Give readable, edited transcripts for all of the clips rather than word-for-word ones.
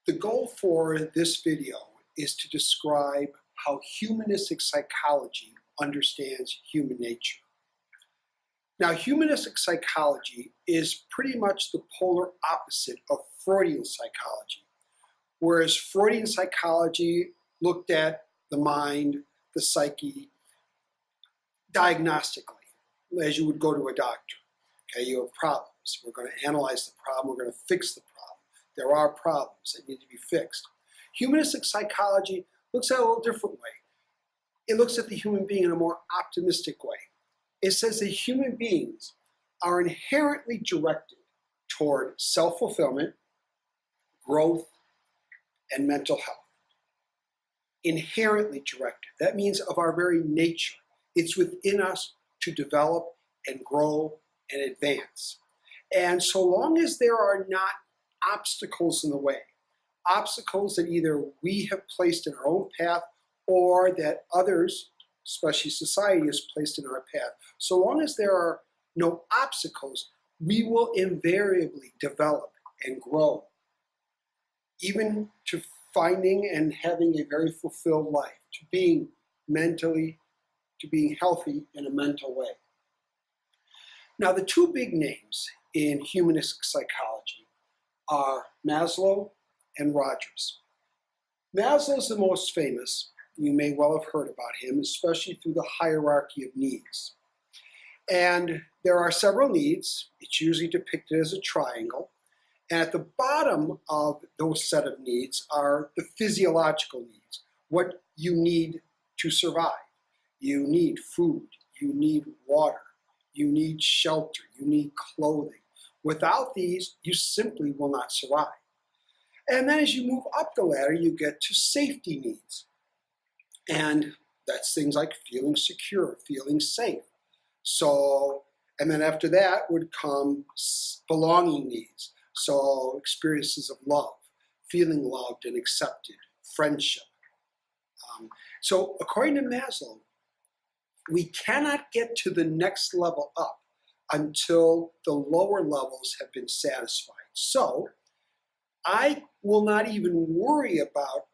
The goal for this video is to describe how humanistic psychology understands human nature. Now, humanistic psychology is pretty much the polar opposite of Freudian psychology. Whereas Freudian psychology looked at the mind, the psyche, diagnostically, as you would go to a doctor. Okay, you have problems. We're going to analyze the problem. We're going to fix the problem. There are problems that need to be fixed. Humanistic psychology looks at it a little different way. It looks at the human being in a more optimistic way. It says that human beings are inherently directed toward self-fulfillment, growth, and mental health. Inherently directed. That means of our very nature. It's within us to develop and grow and advance. And so long as there are not obstacles in the way, obstacles that either we have placed in our own path or that others, especially society, has placed in our path, so long as there are no obstacles, we will invariably develop and grow, even to finding and having a very fulfilled life, to being mentally, to being healthy in a mental way. Now, the two big names in humanistic psychology are Maslow and Rogers. Maslow's the most famous. You may well have heard about him, especially through the hierarchy of needs. And there are several needs. It's usually depicted as a triangle. And at the bottom of those set of needs are the physiological needs, what you need to survive. You need food, you need water, you need shelter, you need clothing. Without these, you simply will not survive. And then as you move up the ladder, you get to safety needs. And that's things like feeling secure, feeling safe. So, and then after that would come belonging needs. So experiences of love, feeling loved and accepted, friendship. So according to Maslow, we cannot get to the next level up until the lower levels have been satisfied. So I will not even worry about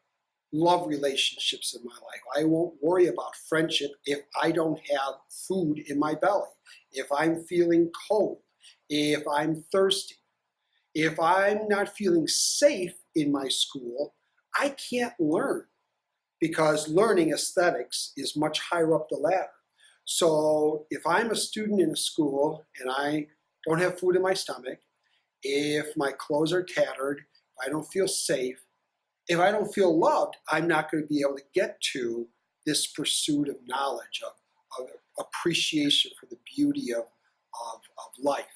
love relationships in my life. I won't worry about friendship if I don't have food in my belly, if I'm feeling cold, if I'm thirsty. If I'm not feeling safe in my school, I can't learn because learning aesthetics is much higher up the ladder. So if I'm a student in a school and I don't have food in my stomach, if my clothes are tattered, if I don't feel safe, if I don't feel loved, I'm not going to be able to get to this pursuit of knowledge, of appreciation for the beauty of life.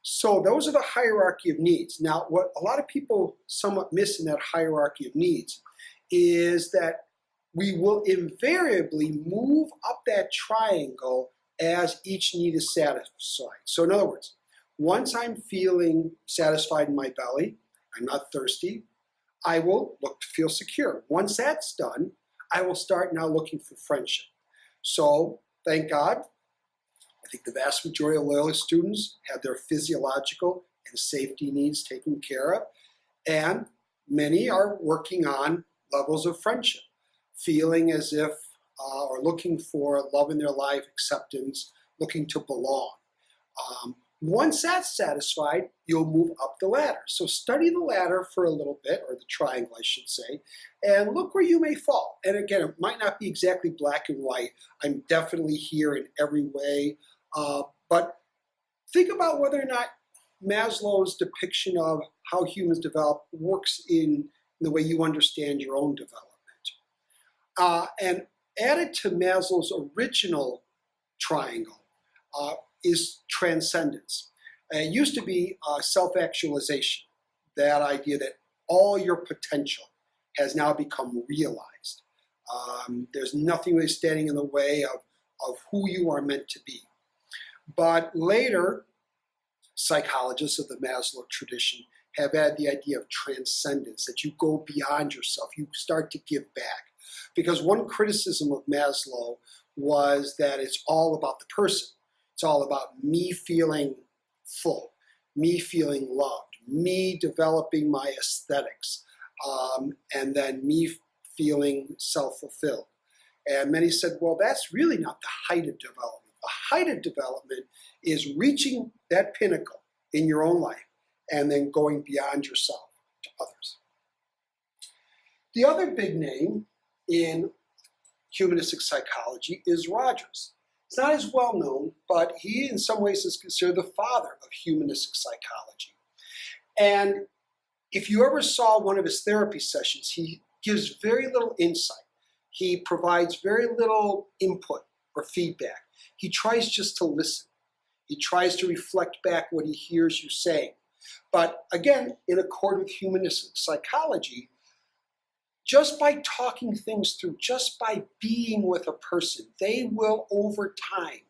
So those are the hierarchy of needs. Now, what a lot of people somewhat miss in that hierarchy of needs is that we will invariably move up that triangle as each need is satisfied. So in other words, once I'm feeling satisfied in my belly, I'm not thirsty, I will look to feel secure. Once that's done, I will start now looking for friendship. So thank God, I think the vast majority of Loyola students have their physiological and safety needs taken care of, and many are working on levels of friendship, feeling as if, or looking for love in their life, acceptance, looking to belong. Once that's satisfied, you'll move up the ladder. So study the ladder for a little bit, or the triangle, I should say, and look where you may fall. And again, it might not be exactly black and white. I'm definitely here in every way. But think about whether or not Maslow's depiction of how humans develop works in the way you understand your own development. And added to Maslow's original triangle is transcendence. It used to be self-actualization, that idea that all your potential has now become realized. There's nothing really standing in the way of who you are meant to be. But later, psychologists of the Maslow tradition have had the idea of transcendence, that you go beyond yourself, you start to give back. Because one criticism of Maslow was that it's all about the person. It's all about me feeling full, me feeling loved, me developing my aesthetics, and then me feeling self-fulfilled. And many said, well, that's really not the height of development. The height of development is reaching that pinnacle in your own life and then going beyond yourself to others. The other big name in humanistic psychology is Rogers. He's not as well known, but he in some ways is considered the father of humanistic psychology. And if you ever saw one of his therapy sessions, he gives very little insight. He provides very little input or feedback. He tries just to listen. He tries to reflect back what he hears you saying. But again, in accord with humanistic psychology, just by talking things through, just by being with a person, they will over time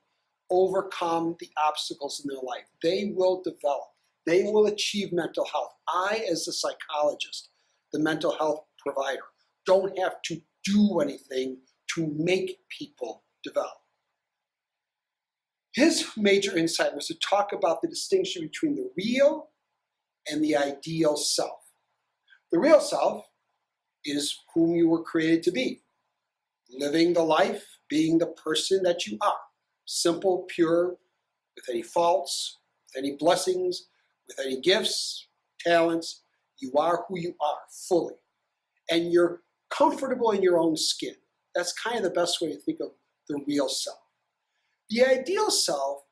overcome the obstacles in their life. They will develop. They will achieve mental health. I, as a psychologist, the mental health provider, don't have to do anything to make people develop. His major insight was to talk about the distinction between the real and the ideal self. The real self is whom you were created to be, living the life, being the person that you are, simple, pure, with any faults, with any blessings, with any gifts, talents. You are who you are fully, and you're comfortable in your own skin. That's kind of the best way to think of the real self. The ideal self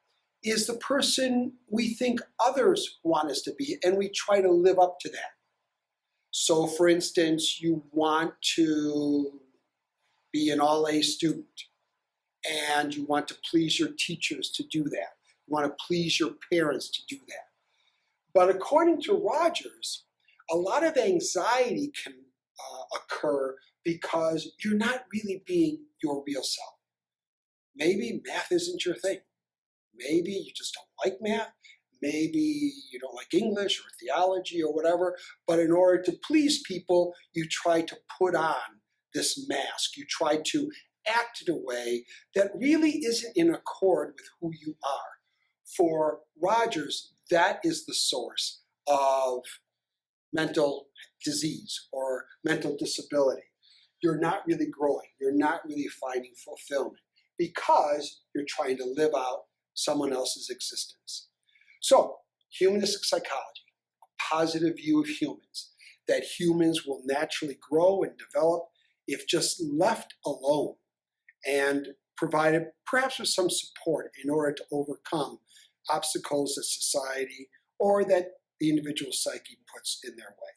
is the person we think others want us to be, and we try to live up to that. So, for instance, you want to be an all-A student, and you want to please your teachers to do that. You want to please your parents to do that. But according to Rogers, a lot of anxiety can occur because you're not really being your real self. Maybe math isn't your thing. Maybe you just don't like math. Maybe you don't like English or theology or whatever, but in order to please people, you try to put on this mask. You try to act in a way that really isn't in accord with who you are. For Rogers, that is the source of mental disease or mental disability. You're not really growing. You're not really finding fulfillment because you're trying to live out someone else's existence. So, humanistic psychology, a positive view of humans, that humans will naturally grow and develop if just left alone and provided perhaps with some support in order to overcome obstacles that society or that the individual psyche puts in their way.